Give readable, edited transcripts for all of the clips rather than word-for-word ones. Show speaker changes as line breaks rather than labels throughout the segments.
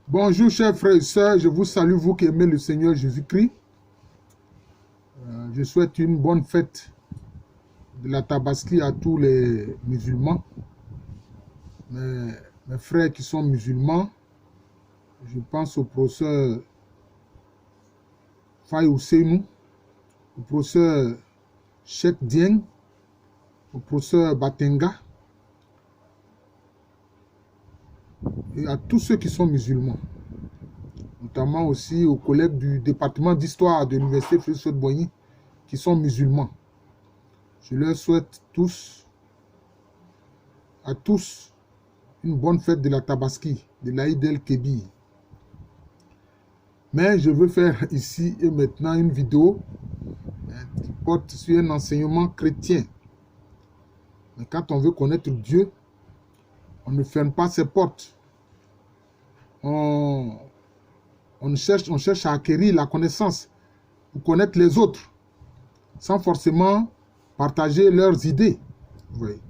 Bonjour chers frères et sœurs, je vous salue, vous qui aimez le Seigneur Jésus-Christ. Je souhaite une bonne fête de la Tabaski à tous les musulmans. Mes frères qui sont musulmans, je pense au professeur Faye Ousseinou, au professeur Cheikh Dieng, au professeur Batenga et à tous ceux qui sont musulmans, notamment aussi aux collègues du département d'histoire de l'université Félix Houphouët-Boigny qui sont musulmans. Je leur souhaite à tous une bonne fête de la Tabaski, de l'Aïd el-Kébir. Mais je veux faire ici et maintenant une vidéo qui porte sur un enseignement chrétien. Mais quand on veut connaître Dieu, on ne ferme pas ses portes. On cherche à acquérir la connaissance pour connaître les autres, sans forcément partager leurs idées. Vous voyez.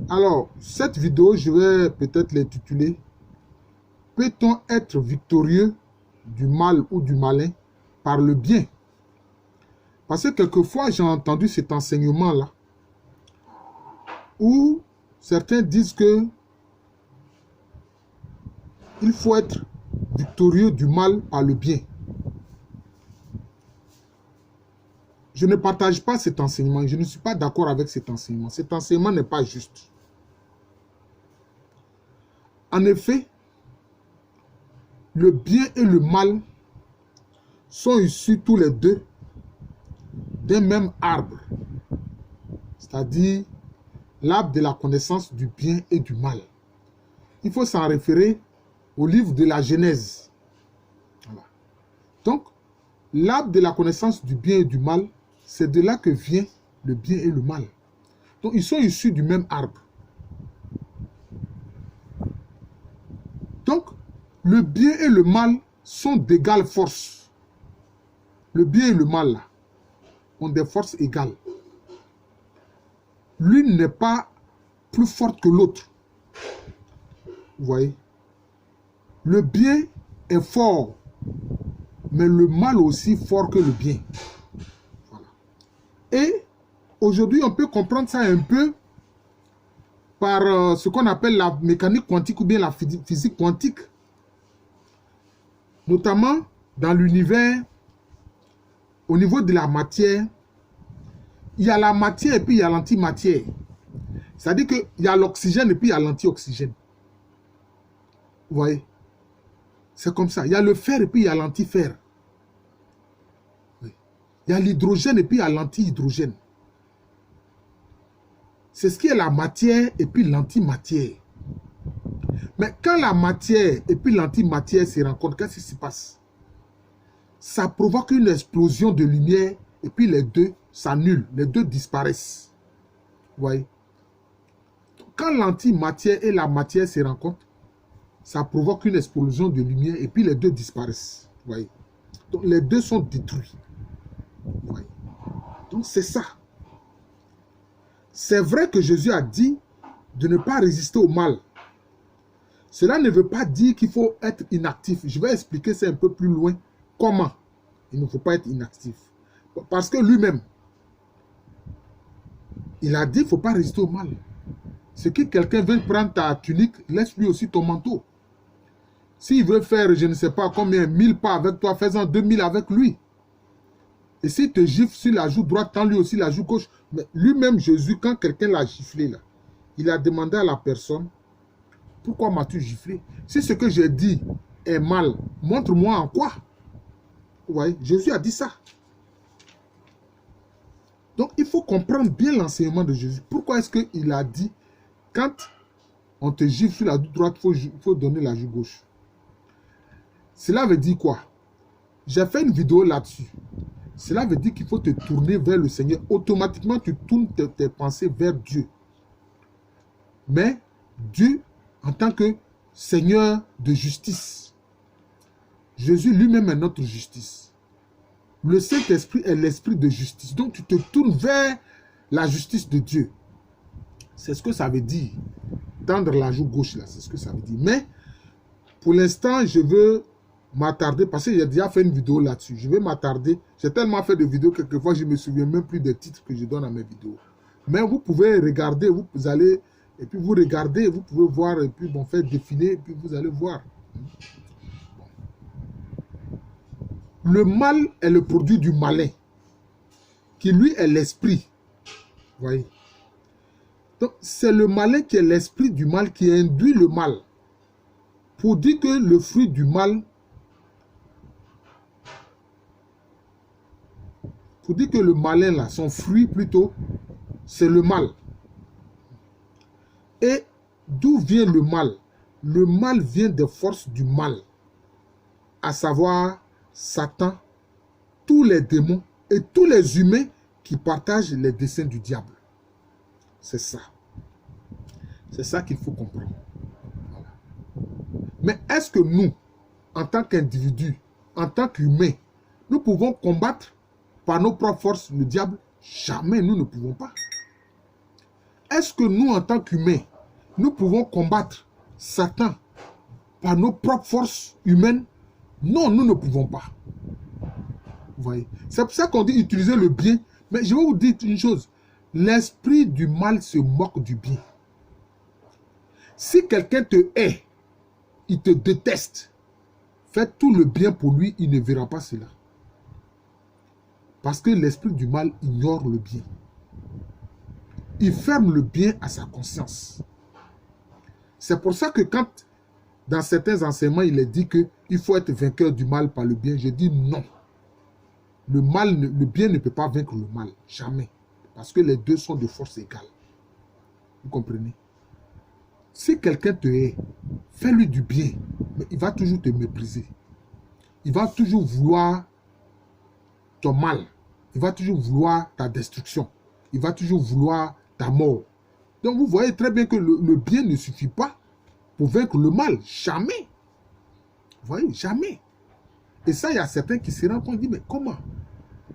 Alors, cette vidéo, je vais peut-être l'intituler « Peut-on être victorieux du mal ou du malin par le bien ?» Parce que quelquefois, j'ai entendu cet enseignement-là, où certains disent que il faut être victorieux du mal par le bien. Je ne partage pas cet enseignement, je ne suis pas d'accord avec cet enseignement. Cet enseignement n'est pas juste. En effet, le bien et le mal sont issus tous les deux d'un même arbre, c'est-à-dire l'arbre de la connaissance du bien et du mal. Il faut s'en référer au livre de la Genèse. Voilà. Donc, l'arbre de la connaissance du bien et du mal, c'est de là que vient le bien et le mal. Donc, ils sont issus du même arbre. Donc, le bien et le mal sont d'égale force. Le bien et le mal là, ont des forces égales. L'une n'est pas plus forte que l'autre. Vous voyez? Le bien est fort, mais le mal aussi fort que le bien. Voilà. Et aujourd'hui, on peut comprendre ça un peu par ce qu'on appelle la mécanique quantique ou bien la physique quantique. Notamment dans l'univers, au niveau de la matière, il y a la matière et puis il y a l'antimatière. C'est-à-dire qu'il y a l'oxygène et puis il y a l'antioxygène. Vous voyez? C'est comme ça. Il y a le fer et puis il y a l'antifer. Oui. Il y a l'hydrogène et puis il y a l'antihydrogène. C'est ce qui est la matière et puis l'antimatière. Mais quand la matière et puis l'antimatière se rencontrent, qu'est-ce qui se passe? Ça provoque une explosion de lumière et puis les deux s'annulent, les deux disparaissent. Vous voyez? Quand l'antimatière et la matière se rencontrent, ça provoque une explosion de lumière et puis les deux disparaissent. Vous voyez? Donc les deux sont détruits. Vous voyez? Donc c'est ça. C'est vrai que Jésus a dit de ne pas résister au mal. Cela ne veut pas dire qu'il faut être inactif. Je vais expliquer ça un peu plus loin. Comment il ne faut pas être inactif. Parce que lui-même, il a dit qu'il ne faut pas résister au mal. Si quelqu'un veut prendre ta tunique, laisse-lui aussi ton manteau. S'il veut faire, je ne sais pas combien, 1000 pas avec toi, fais-en 2000 avec lui. Et s'il te gifle sur la joue droite, tends lui aussi la joue gauche. Mais lui-même, Jésus, quand quelqu'un l'a giflé, là, il a demandé à la personne, pourquoi m'as-tu giflé? Si ce que j'ai dit est mal, montre-moi en quoi. Vous voyez, Jésus a dit ça. Donc, il faut comprendre bien l'enseignement de Jésus. Pourquoi est-ce qu'il a dit, quand on te gifle sur la joue droite, il faut donner la joue gauche? Cela veut dire quoi? J'ai fait une vidéo là-dessus. Cela veut dire qu'il faut te tourner vers le Seigneur. Automatiquement, tu tournes tes pensées vers Dieu. Mais Dieu, en tant que Seigneur de justice, Jésus lui-même est notre justice. Le Saint-Esprit est l'esprit de justice. Donc, tu te tournes vers la justice de Dieu. C'est ce que ça veut dire. Tendre la joue gauche, là, c'est ce que ça veut dire. Mais Pour l'instant, je veux m'attarder, parce que j'ai déjà fait une vidéo là-dessus. Je vais m'attarder. J'ai tellement fait de vidéos, quelquefois, je ne me souviens même plus des titres que je donne à mes vidéos. Mais vous pouvez regarder, vous allez, et puis vous regardez, vous pouvez voir, et puis bon, faire défiler, et puis vous allez voir. Le mal est le produit du malin, qui lui est l'esprit. Vous voyez? Donc, c'est le malin qui est l'esprit du mal qui induit le mal. Pour dire que le fruit du mal, pour dire que le malin là, son fruit plutôt, c'est le mal. Et d'où vient le mal? Le mal vient des forces du mal, à savoir Satan, tous les démons et tous les humains qui partagent les desseins du diable. C'est ça. C'est ça qu'il faut comprendre. Voilà. Mais est-ce que nous, en tant qu'individus, en tant qu'humains, nous pouvons combattre par nos propres forces le diable? Jamais nous ne pouvons pas. Est-ce que nous, en tant qu'humains, nous pouvons combattre Satan par nos propres forces humaines? Non, nous ne pouvons pas. Vous voyez? C'est pour ça qu'on dit utiliser le bien. Mais je vais vous dire une chose. L'esprit du mal se moque du bien. Si quelqu'un te hait, il te déteste, fais tout le bien pour lui, il ne verra pas cela. Parce que l'esprit du mal ignore le bien. Il ferme le bien à sa conscience. C'est pour ça que quand, dans certains enseignements, il est dit qu'il faut être vainqueur du mal par le bien, je dis non. Le bien ne peut pas vaincre le mal, jamais. Parce que les deux sont de force égale. Vous comprenez? Si quelqu'un te hait, fais-lui du bien, mais il va toujours te mépriser. Il va toujours vouloir ton mal. Il va toujours vouloir ta destruction. Il va toujours vouloir ta mort. Donc vous voyez très bien que le bien ne suffit pas pour vaincre le mal. Jamais. Vous voyez, jamais. Et ça, il y a certains qui se rendent compte, disent, mais comment?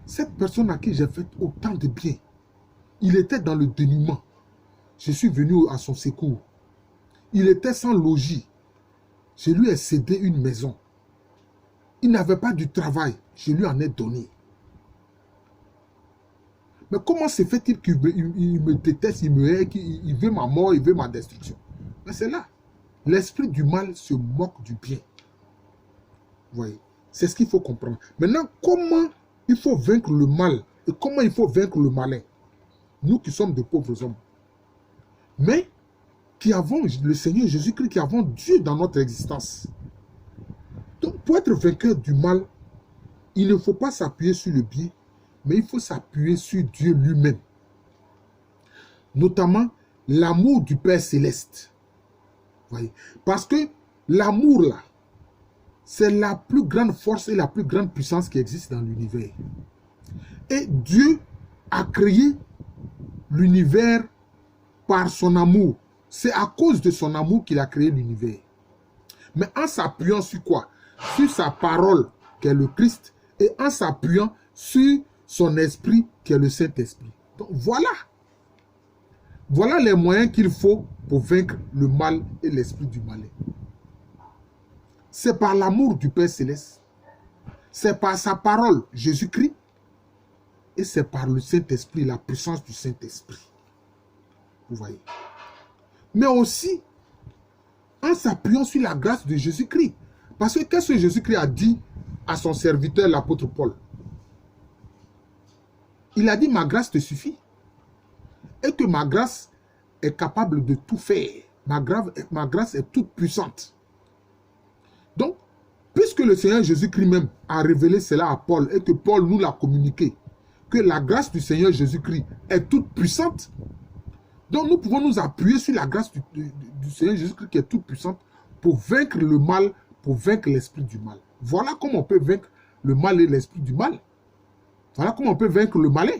Cette personne à qui j'ai fait autant de bien, il était dans le dénuement. Je suis venu à son secours. Il était sans logis. Je lui ai cédé une maison. Il n'avait pas du travail. Je lui en ai donné. Mais comment se fait-il qu'il me déteste, il me hait, qu'il veut ma mort, il veut ma destruction? Mais c'est là. L'esprit du mal se moque du bien. Vous voyez? C'est ce qu'il faut comprendre. Maintenant, comment il faut vaincre le mal et comment il faut vaincre le malin? Nous qui sommes de pauvres hommes. Mais qui avons le Seigneur Jésus-Christ, qui avons Dieu dans notre existence. Donc, pour être vainqueur du mal, il ne faut pas s'appuyer sur le bien, mais il faut s'appuyer sur Dieu lui-même. Notamment, l'amour du Père Céleste. Vous voyez? Parce que l'amour, là, c'est la plus grande force et la plus grande puissance qui existe dans l'univers. Et Dieu a créé l'univers par son amour. C'est à cause de son amour qu'il a créé l'univers. Mais en s'appuyant sur quoi? Sur sa parole, qui est le Christ, et en s'appuyant sur son esprit, qui est le Saint-Esprit. Donc voilà. Voilà les moyens qu'il faut pour vaincre le mal et l'esprit du malin. C'est par l'amour du Père Céleste. C'est par sa parole, Jésus-Christ. Et c'est par le Saint-Esprit, la puissance du Saint-Esprit. Vous voyez? Mais aussi, en s'appuyant sur la grâce de Jésus-Christ. Parce que qu'est-ce que Jésus-Christ a dit à son serviteur, l'apôtre Paul? Il a dit, ma grâce te suffit. Et que ma grâce est capable de tout faire. Ma grâce est toute puissante. Donc, puisque le Seigneur Jésus-Christ même a révélé cela à Paul et que Paul nous l'a communiqué, que la grâce du Seigneur Jésus-Christ est toute puissante, donc nous pouvons nous appuyer sur la grâce du Seigneur Jésus-Christ qui est toute puissante pour vaincre le mal, pour vaincre l'esprit du mal. Voilà comment on peut vaincre le mal et l'esprit du mal. Voilà comment on peut vaincre le malin.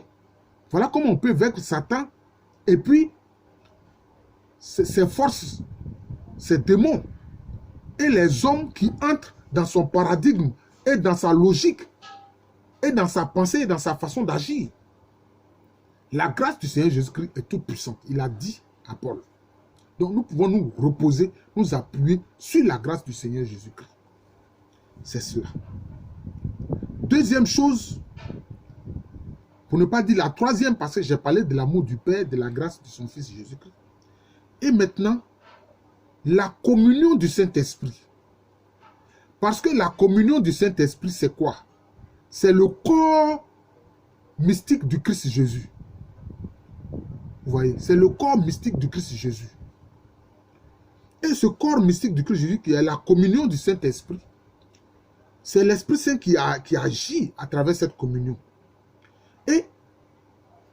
Voilà comment on peut vaincre Satan. Et puis, ses forces, ses démons et les hommes qui entrent dans son paradigme et dans sa logique et dans sa pensée et dans sa façon d'agir. La grâce du Seigneur Jésus-Christ est toute puissante. Il a dit à Paul. Donc nous pouvons nous reposer, nous appuyer sur la grâce du Seigneur Jésus-Christ. C'est cela. Deuxième chose, pour ne pas dire la troisième, parce que j'ai parlé de l'amour du Père, de la grâce de son Fils Jésus-Christ. Et maintenant, la communion du Saint-Esprit. Parce que la communion du Saint-Esprit, c'est quoi? C'est le corps mystique du Christ Jésus. Vous voyez, c'est le corps mystique du Christ Jésus. Et ce corps mystique du Christ Jésus, qui est la communion du Saint-Esprit, c'est l'Esprit Saint qui agit à travers cette communion. Et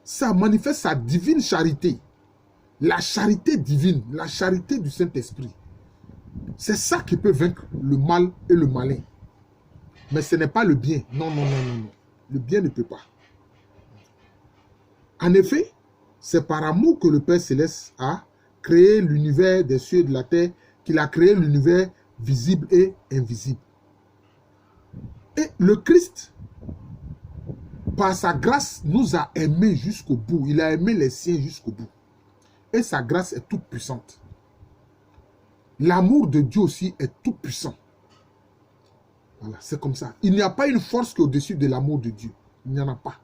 ça manifeste sa divine charité. La charité divine, la charité du Saint-Esprit. C'est ça qui peut vaincre le mal et le malin. Mais ce n'est pas le bien. Non, non, non, non, non. Le bien ne peut pas. En effet, c'est par amour que le Père Céleste a créé l'univers des cieux et de la terre, qu'il a créé l'univers visible et invisible. Et le Christ, par sa grâce, nous a aimés jusqu'au bout. Il a aimé les siens jusqu'au bout. Et sa grâce est toute puissante. L'amour de Dieu aussi est tout puissant. Voilà, c'est comme ça. Il n'y a pas une force qui est au-dessus de l'amour de Dieu. Il n'y en a pas.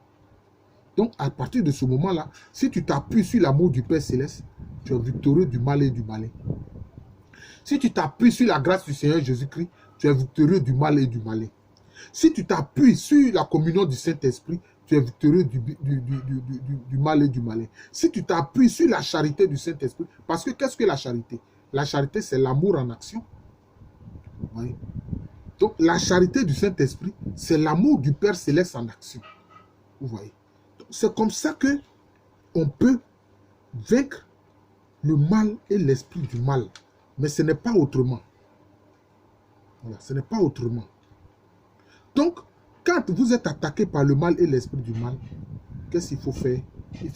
Donc, à partir de ce moment-là, si tu t'appuies sur l'amour du Père Céleste, tu es victorieux du mal et du malin. Si tu t'appuies sur la grâce du Seigneur Jésus-Christ, tu es victorieux du mal et du malin. Si tu t'appuies sur la communion du Saint-Esprit, tu es victorieux du mal et du malin. Si tu t'appuies sur la charité du Saint-Esprit, parce que qu'est-ce que la charité? La charité, c'est l'amour en action. Oui. Donc, la charité du Saint-Esprit, c'est l'amour du Père Céleste en action. Vous voyez? C'est comme ça que on peut vaincre le mal et l'esprit du mal. Mais ce n'est pas autrement. Voilà, ce n'est pas autrement. Donc, quand vous êtes attaqué par le mal et l'esprit du mal, qu'est-ce qu'il faut faire? Il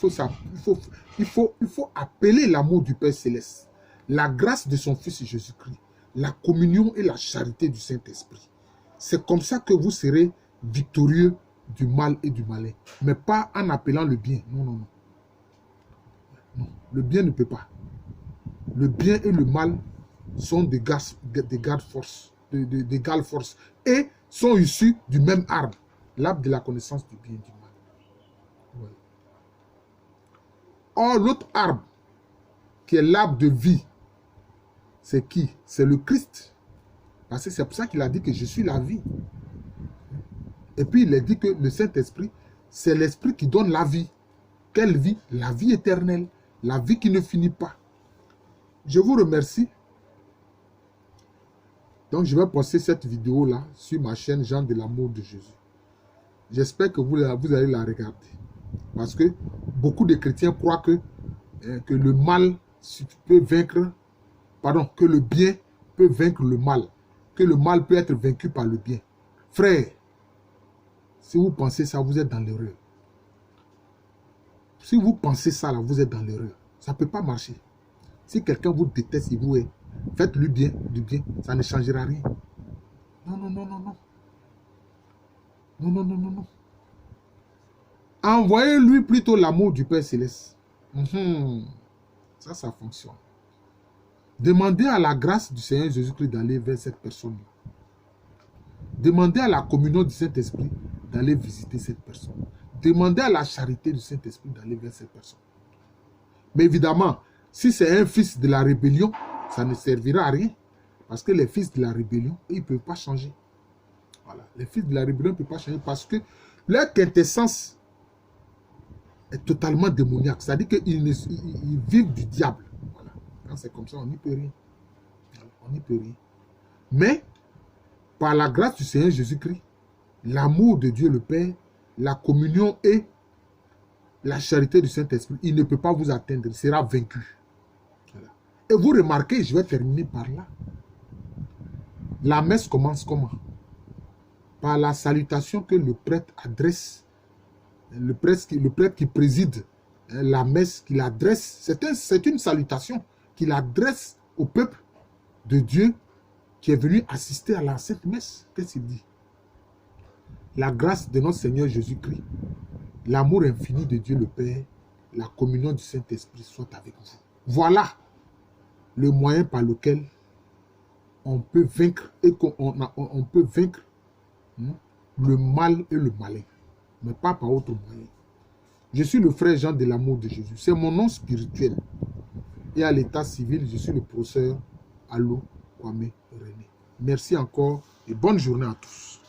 faut appeler l'amour du Père Céleste, la grâce de son Fils Jésus-Christ, la communion et la charité du Saint-Esprit. C'est comme ça que vous serez victorieux du mal et du malin. Mais pas en appelant le bien. Non, non, non. Non, le bien ne peut pas. Le bien et le mal sont d'égale force. Et sont issus du même arbre. L'arbre de la connaissance du bien et du mal. Ouais. Or, l'autre arbre, qui est l'arbre de vie, c'est qui? C'est le Christ. Parce que c'est pour ça qu'il a dit que je suis la vie. Et puis il a dit que le Saint-Esprit, c'est l'Esprit qui donne la vie. Quelle vie? La vie éternelle. La vie qui ne finit pas. Je vous remercie. Donc je vais poster cette vidéo-là sur ma chaîne Jean de l'amour de Jésus. J'espère que vous allez la regarder. Parce que beaucoup de chrétiens croient que le mal peut vaincre, pardon, que le bien peut vaincre le mal. Que le mal peut être vaincu par le bien. Frère, si vous pensez ça, vous êtes dans l'erreur. Si vous pensez ça, là, vous êtes dans l'erreur. Ça ne peut pas marcher. Si quelqu'un vous déteste, faites-lui bien, du bien, ça ne changera rien. Non, non, non, non, non. Non, non, non, non, non. Envoyez-lui plutôt l'amour du Père Céleste. Ça fonctionne. Demandez à la grâce du Seigneur Jésus-Christ d'aller vers cette personne. Demandez à la communion du Saint-Esprit d'aller visiter cette personne. Demandez à la charité du Saint-Esprit d'aller vers cette personne. Mais évidemment, si c'est un fils de la rébellion, ça ne servira à rien. Parce que les fils de la rébellion, ils ne peuvent pas changer. Voilà. Les fils de la rébellion ne peuvent pas changer parce que leur quintessence est totalement démoniaque. C'est-à-dire qu'ils vivent du diable. Voilà. Quand c'est comme ça, on n'y peut rien. On n'y peut rien. Mais, par la grâce du Seigneur Jésus-Christ, l'amour de Dieu le Père, la communion et la charité du Saint-Esprit, il ne peut pas vous atteindre, il sera vaincu. Voilà. Et vous remarquez, je vais terminer par là. La messe commence comment? Par la salutation que le prêtre adresse, le prêtre qui préside la messe, qu'il adresse, c'est une salutation qu'il adresse au peuple de Dieu qui est venu assister à la Sainte Messe. Qu'est-ce qu'il dit? La grâce de notre Seigneur Jésus-Christ, l'amour infini de Dieu le Père, la communion du Saint-Esprit soit avec vous. Voilà. le moyen par lequel on peut vaincre et on peut vaincre le mal et le malin, mais pas par autre moyen. Je suis le frère Jean de l'amour de Jésus. C'est mon nom spirituel. Et à l'état civil, je suis le professeur Allo Kwame René. Merci encore et bonne journée à tous.